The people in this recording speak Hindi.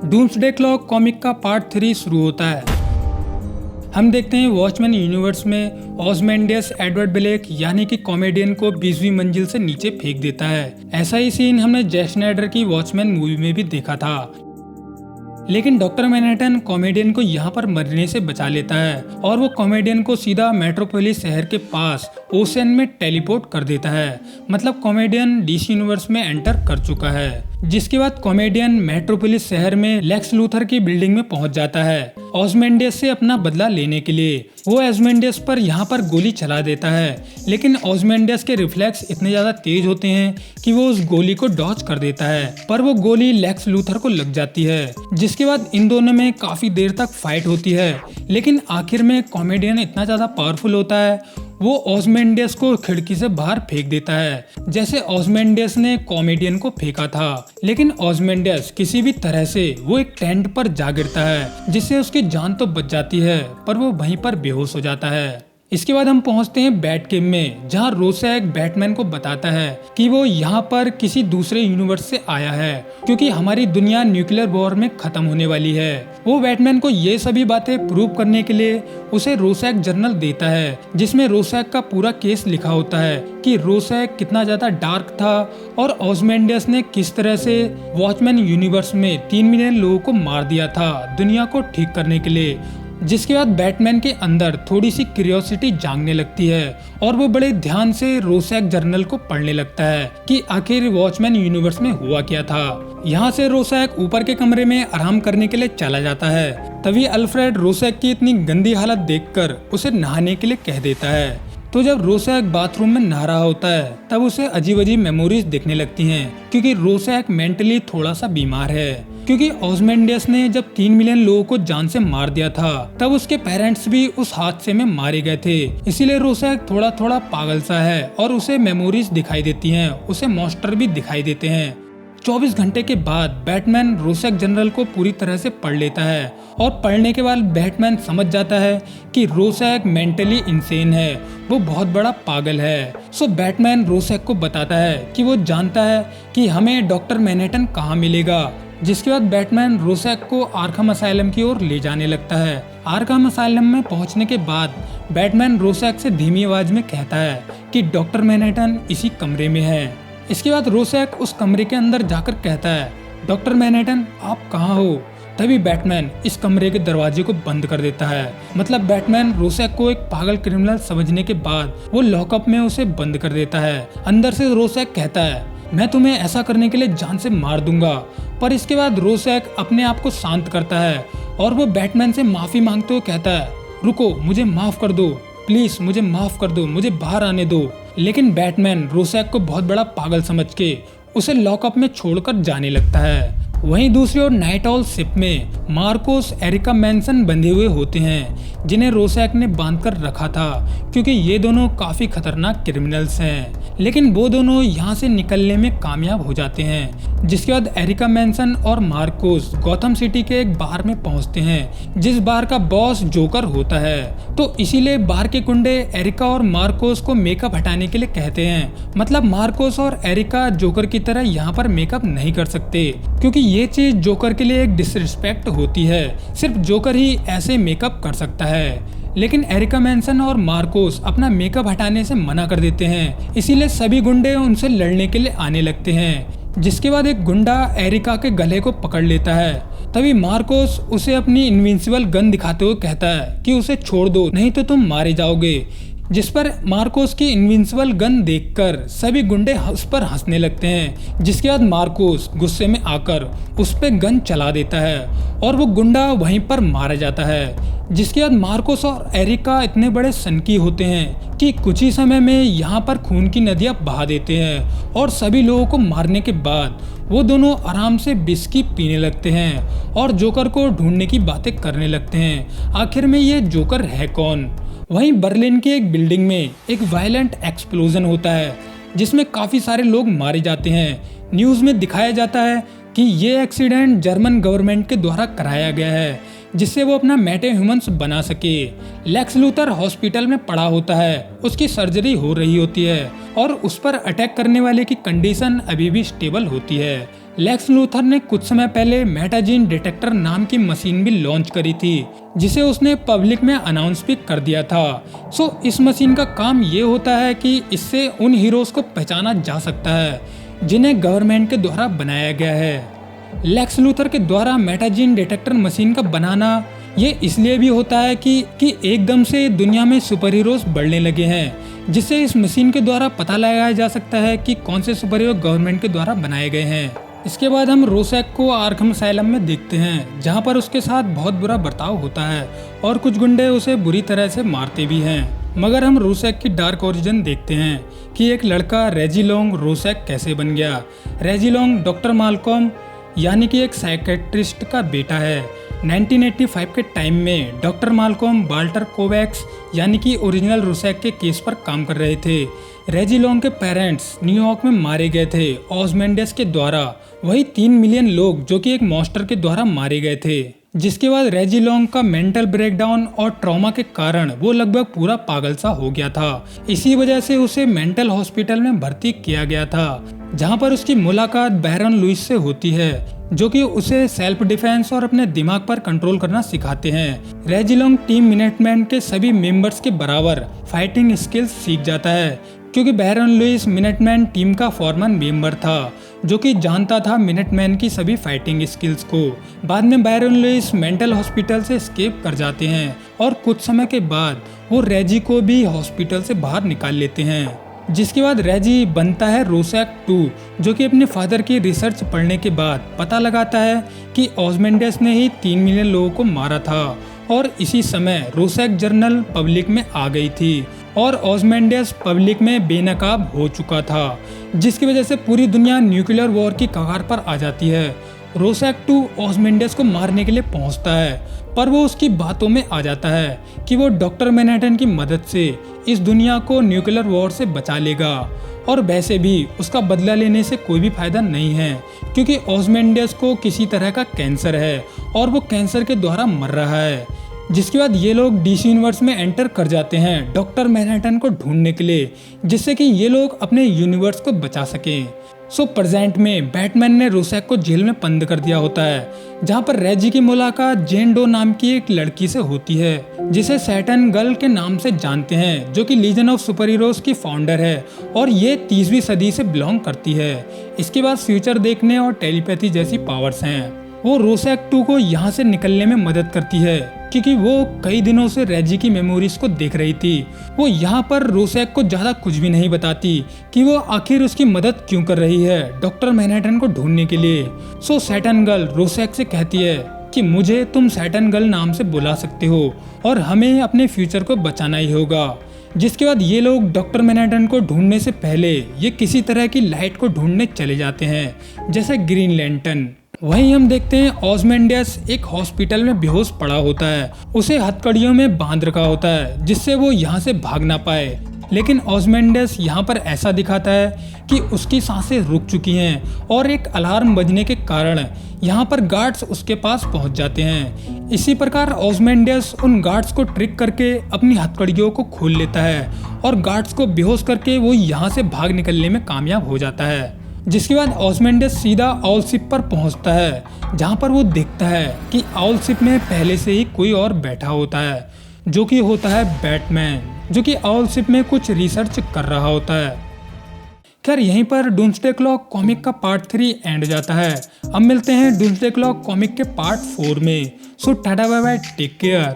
डूम्सडे क्लॉक कॉमिक का पार्ट 3 शुरू होता है। हम देखते हैं वॉचमैन यूनिवर्स में ओज़मांडियस एडवर्ड ब्लेक यानी कि कॉमेडियन को 20वीं मंजिल से नीचे फेंक देता है। ऐसा ही सीन हमने जैक स्नाइडर की वॉचमैन मूवी में भी देखा था। लेकिन डॉक्टर मैनहट्टन कॉमेडियन को यहाँ पर मरने से बचा लेता है और वो कॉमेडियन को सीधा मेट्रोपोलिस शहर के पास ओशन में टेलीपोर्ट कर देता है। मतलब कॉमेडियन डीसी यूनिवर्स में एंटर कर चुका है। जिसके बाद कॉमेडियन मेट्रोपोलिस शहर में लेक्स लूथर की बिल्डिंग में पहुंच जाता है ओज़मांडियस से अपना बदला लेने के लिए। वो ओज़मांडियस पर यहाँ पर गोली चला देता है, लेकिन ओज़मांडियस के रिफ्लेक्स इतने ज्यादा तेज होते हैं कि वो उस गोली को डॉज कर देता है, पर वो गोली लेक्स लूथर को लग जाती है। जिसके बाद इन दोनों में काफी देर तक फाइट होती है, लेकिन आखिर में कॉमेडियन इतना ज्यादा पावरफुल होता है वो ओज़मांडियस को खिड़की से बाहर फेंक देता है, जैसे ओज़मांडियस ने कॉमेडियन को फेंका था। लेकिन ओज़मांडियस किसी भी तरह से वो एक टेंट पर जा गिरता है, जिससे उसकी जान तो बच जाती है, पर वो वहीं पर बेहोश हो जाता है। इसके बाद हम पहुंचते हैं बैटकेव में, जहां रोसैक बैटमैन को बताता है कि वो यहाँ पर किसी दूसरे यूनिवर्स से आया है, क्योंकि हमारी दुनिया न्यूक्लियर वॉर में खत्म होने वाली है। वो बैटमैन को ये सभी बातें प्रूव करने के लिए उसे रोसैक जर्नल देता है, जिसमें रोसैक का पूरा केस लिखा होता है कि रोसैक कितना ज्यादा डार्क था और ओज़मांडियस ने किस तरह से वॉचमैन यूनिवर्स में 3 मिलियन लोगों को मार दिया था दुनिया को ठीक करने के लिए। जिसके बाद बैटमैन के अंदर थोड़ी सी क्यूरियोसिटी जागने लगती है और वो बड़े ध्यान से रोसैक जर्नल को पढ़ने लगता है कि आखिर वॉचमैन यूनिवर्स में हुआ क्या था। यहाँ से रोसैक ऊपर के कमरे में आराम करने के लिए चला जाता है। तभी अल्फ्रेड रोसैक की इतनी गंदी हालत देखकर उसे नहाने के लिए कह देता है। तो जब रोसैक बाथरूम में नहा रहा होता है तब उसे अजीब अजीब मेमोरीज दिखने लगती हैं, क्योंकि रोसैक मेंटली थोड़ा सा बीमार है। क्योंकि ओज़मांडियस ने जब 3 मिलियन लोगों को जान से मार दिया था तब उसके पेरेंट्स भी उस हादसे में मारे गए थे, इसीलिए रोसैक थोड़ा थोड़ा पागल सा है और उसे मेमोरीज दिखाई देती हैं, उसे मॉन्स्टर भी दिखाई देते हैं। 24 घंटे के बाद बैटमैन रोसैक जनरल को पूरी तरह से पढ़ लेता है और पढ़ने के बाद बैटमैन समझ जाता है कि रोसैक मेंटली इंसेन है, वो बहुत बड़ा पागल है। सो बैटमैन रोसैक को बताता है कि वो जानता है कि हमें डॉक्टर मैनहट्टन कहाँ मिलेगा। जिसके बाद बैटमैन रोसैक को आर्खम असाइलम की ओर ले जाने लगता है। आर्खम असाइलम में पहुंचने के बाद बैटमैन रोसैक से धीमी आवाज में कहता है कि डॉक्टर मैनहट्टन इसी कमरे में है। इसके बाद रोसैक उस कमरे के अंदर जाकर कहता है, डॉक्टर मैनहट्टन आप कहाँ हो? तभी बैटमैन इस कमरे के दरवाजे को बंद कर देता है। मतलब बैटमैन रोसैक को एक पागल क्रिमिनल समझने के बाद वो लॉकअप में उसे बंद कर देता है। अंदर से रोसैक कहता है, मैं तुम्हें ऐसा करने के लिए जान से मार दूंगा। पर इसके बाद रोसैक अपने आप को शांत करता है और वो बैटमैन से माफी मांगते हुए कहता है, रुको, मुझे माफ कर दो, प्लीज मुझे माफ कर दो, मुझे बाहर आने दो। लेकिन बैटमैन रोसैक को बहुत बड़ा पागल समझ के उसे लॉकअप में छोड़कर जाने लगता है। वहीं दूसरी ओर नाइट ऑल शिप में मार्कोस एरिका मैनसन बंधे हुए होते हैं, जिन्हें रोसैक ने बांधकर रखा था, क्योंकि ये दोनों काफी खतरनाक क्रिमिनल्स हैं। लेकिन वो दोनों यहाँ से निकलने में कामयाब हो जाते हैं। जिसके बाद एरिका मैनसन और मार्कोस गॉथम सिटी के एक बार में पहुंचते हैं, जिस बार का बॉस जोकर होता है। तो इसीलिए बार के गुंडे एरिका और मार्कोस को मेकअप हटाने के लिए कहते हैं। मतलब मार्कोस और एरिका जोकर की तरह यहाँ पर मेकअप नहीं कर सकते, क्योंकि ये चीज जोकर के लिए एक डिसरिस्पेक्ट होती है। सिर्फ जोकर ही ऐसे मेकअप कर सकता है। लेकिन एरिका मैनसन और मार्कोस अपना मेकअप हटाने से मना कर देते हैं, इसीलिए सभी गुंडे उनसे लड़ने के लिए आने लगते हैं। जिसके बाद एक गुंडा एरिका के गले को पकड़ लेता है। तभी मार्कोस उसे अपनी इनविंसिबल गन दिखाते हुए कहता है कि उसे छोड़ दो, नहीं तो तुम मारे जाओगे। जिस पर मार्कोस की इनविंसिबल गन देखकर सभी गुंडे उस पर हंसने लगते हैं। जिसके बाद मार्कोस गुस्से में आकर उस पे गन चला देता है और वो गुंडा वहीं पर मारा जाता है। जिसके बाद मार्कोस और एरिका इतने बड़े सनकी होते हैं कि कुछ ही समय में यहाँ पर खून की नदियाँ बहा देते हैं और सभी लोगों को मारने के बाद वो दोनों आराम से बिस्की पीने लगते हैं और जोकर को ढूंढने की बातें करने लगते हैं। आखिर में ये जोकर है कौन? वहीं बर्लिन की एक बिल्डिंग में एक वायलेंट एक्सप्लोजन होता है, जिसमें काफी सारे लोग मारे जाते हैं। न्यूज में दिखाया जाता है कि ये एक्सीडेंट जर्मन गवर्नमेंट के द्वारा कराया गया है, जिससे वो अपना मेटा ह्यूमंस बना सके। लेक्स लूथर हॉस्पिटल में पड़ा होता है, उसकी सर्जरी हो रही होती है और उस पर अटैक करने वाले की कंडीशन अभी भी स्टेबल होती है। लेक्स लूथर ने कुछ समय पहले मेटाजीन डिटेक्टर नाम की मशीन भी लॉन्च करी थी, जिसे उसने पब्लिक में अनाउंस भी कर दिया था। इस मशीन का काम ये होता है कि इससे उन हीरोज को पहचाना जा सकता है जिन्हें गवर्नमेंट के द्वारा बनाया गया है। लेक्स लूथर के द्वारा मेटाजीन डिटेक्टर मशीन का बनाना ये इसलिए भी होता है कि एकदम से दुनिया में सुपर हीरोज बढ़ने लगे हैं, जिससे इस मशीन के द्वारा पता लगाया जा सकता है कि कौन से सुपर हीरो गवर्नमेंट के द्वारा बनाए गए हैं। इसके बाद हम रोसैक को आर्खम असाइलम में देखते हैं, जहां पर उसके साथ बहुत बुरा बर्ताव होता है और कुछ गुंडे उसे बुरी तरह से मारते भी हैं। मगर हम रोसैक की डार्क ओरिजिन देखते हैं कि एक लड़का रेजिलोंग रोसैक कैसे बन गया। रेजिलोंग डॉक्टर माल्कॉम यानी कि एक साइकेट्रिस्ट का बेटा है। 1985 के टाइम में डॉक्टर माल्कॉम वाल्टर कोवैक्स यानी कि ओरिजिनल रोसैक के केस पर काम कर रहे थे। रेजिलोंग के पेरेंट्स न्यूयॉर्क में मारे गए थे ऑज़मेंडियस के द्वारा, वही 3 मिलियन लोग जो कि एक मॉन्स्टर के द्वारा मारे गए थे। जिसके बाद रेजिलोंग का मेंटल ब्रेकडाउन और ट्रॉमा के कारण वो लगभग पूरा पागल सा हो गया था। इसी वजह से उसे मेंटल हॉस्पिटल में भर्ती किया गया था, जहां पर उसकी मुलाकात बैरन लुइस से होती है, जो कि उसे सेल्फ डिफेंस और अपने दिमाग पर कंट्रोल करना सिखाते हैं। रेजिलोंग टीम मिनटमैन के सभी मेंबर्स के बराबर फाइटिंग स्किल्स सीख जाता है, क्योंकि बैरन लुइस मिनटमैन टीम का फॉरमैन मेंबर था, जो कि जानता था मिनटमैन की सभी फाइटिंग स्किल्स को। बाद में बैरन लुइस मेंटल हॉस्पिटल से एस्केप कर जाते हैं और कुछ समय के बाद वो रेजी को भी हॉस्पिटल से बाहर निकाल लेते हैं। जिसके बाद रेजी बनता है रोसैक 2, जो कि अपने फादर की रिसर्च पढ़ने के बाद पता लगाता है कि ऑज़मेंडियस ने ही 3 मिलियन लोगों को मारा था। और इसी समय रोसैक जर्नल पब्लिक में आ गई थी और ऑज़मेंडियस पब्लिक में बेनकाब हो चुका था, जिसकी वजह से पूरी दुनिया न्यूक्लियर वॉर की कगार पर आ जाती है। रोसैक 2 ऑज़मेंडियस को मारने के लिए पहुंचता है, पर वो उसकी बातों में आ जाता है कि वो डॉक्टर मैनहट्टन की मदद से इस दुनिया को न्यूक्लियर वॉर से बचा लेगा। और वैसे भी उसका बदला लेने से कोई भी फायदा नहीं है, क्योंकि ऑज़मेंडियस को किसी तरह का कैंसर है और वो कैंसर के द्वारा मर रहा है। जिसके बाद ये लोग डीसी यूनिवर्स में एंटर कर जाते हैं डॉक्टर मैनहट्टन को ढूंढने के लिए, जिससे कि ये लोग अपने यूनिवर्स को बचा सकें। प्रेजेंट में बैटमैन ने रोसैक को जेल में बंद कर दिया होता है, जहां पर रेजी की मुलाकात जेन डो नाम की एक लड़की से होती है, जिसे सैटर्न गर्ल के नाम से जानते हैं, जो कि लीजन ऑफ सुपर हीरोज की फाउंडर है और ये 30वीं सदी से बिलोंग करती है। इसके बाद फ्यूचर देखने और टेलीपैथी जैसी पावर्स हैं। वो रोसैक 2 को यहाँ से निकलने में मदद करती है, क्योंकि वो कई दिनों से रेजी की मेमोरीज को देख रही थी। वो यहाँ पर रोसैक को ज्यादा कुछ भी नहीं बताती कि वो आखिर उसकी मदद क्यों कर रही है डॉक्टर मैनहट्टन को ढूंढने के लिए। सैटर्न गर्ल रोसैक से कहती है कि मुझे तुम सैटर्न गर्ल नाम से बुला सकते हो और हमें अपने फ्यूचर को बचाना ही होगा। जिसके बाद ये लोग डॉक्टर मैनहट्टन को ढूंढने से पहले ये किसी तरह की लाइट को ढूंढने चले जाते हैं, जैसे ग्रीन लैंटर्न। वहीं हम देखते हैं ऑज़मेंडियस एक हॉस्पिटल में बेहोश पड़ा होता है। उसे हथकड़ियों में बांध रखा होता है, जिससे वो यहाँ से भाग ना पाए। लेकिन ऑज़मेंडियस यहाँ पर ऐसा दिखाता है कि उसकी सांसें रुक चुकी हैं और एक अलार्म बजने के कारण यहाँ पर गार्ड्स उसके पास पहुँच जाते हैं। इसी प्रकार ऑज़मेंडियस उन गार्ड्स को ट्रिक करके अपनी हथकड़ियों को खोल लेता है और गार्ड्स को बेहोश करके वो यहाँ से भाग निकलने में कामयाब हो जाता है। जिसके बाद ऑज़मेंडियस सीधा आउल शिप पर पहुंचता है, जहां पर वो देखता है कि आउल शिप में पहले से ही कोई और बैठा होता है, जो कि होता है बैटमैन, जो कि आउल शिप में कुछ रिसर्च कर रहा होता है। खैर यहीं पर डूम्सडे क्लॉक कॉमिक का पार्ट 3 एंड जाता है। अब मिलते हैं डूम्सडे क्लॉक कॉमिक के पार्ट 4 में। So tata bye bye, take care.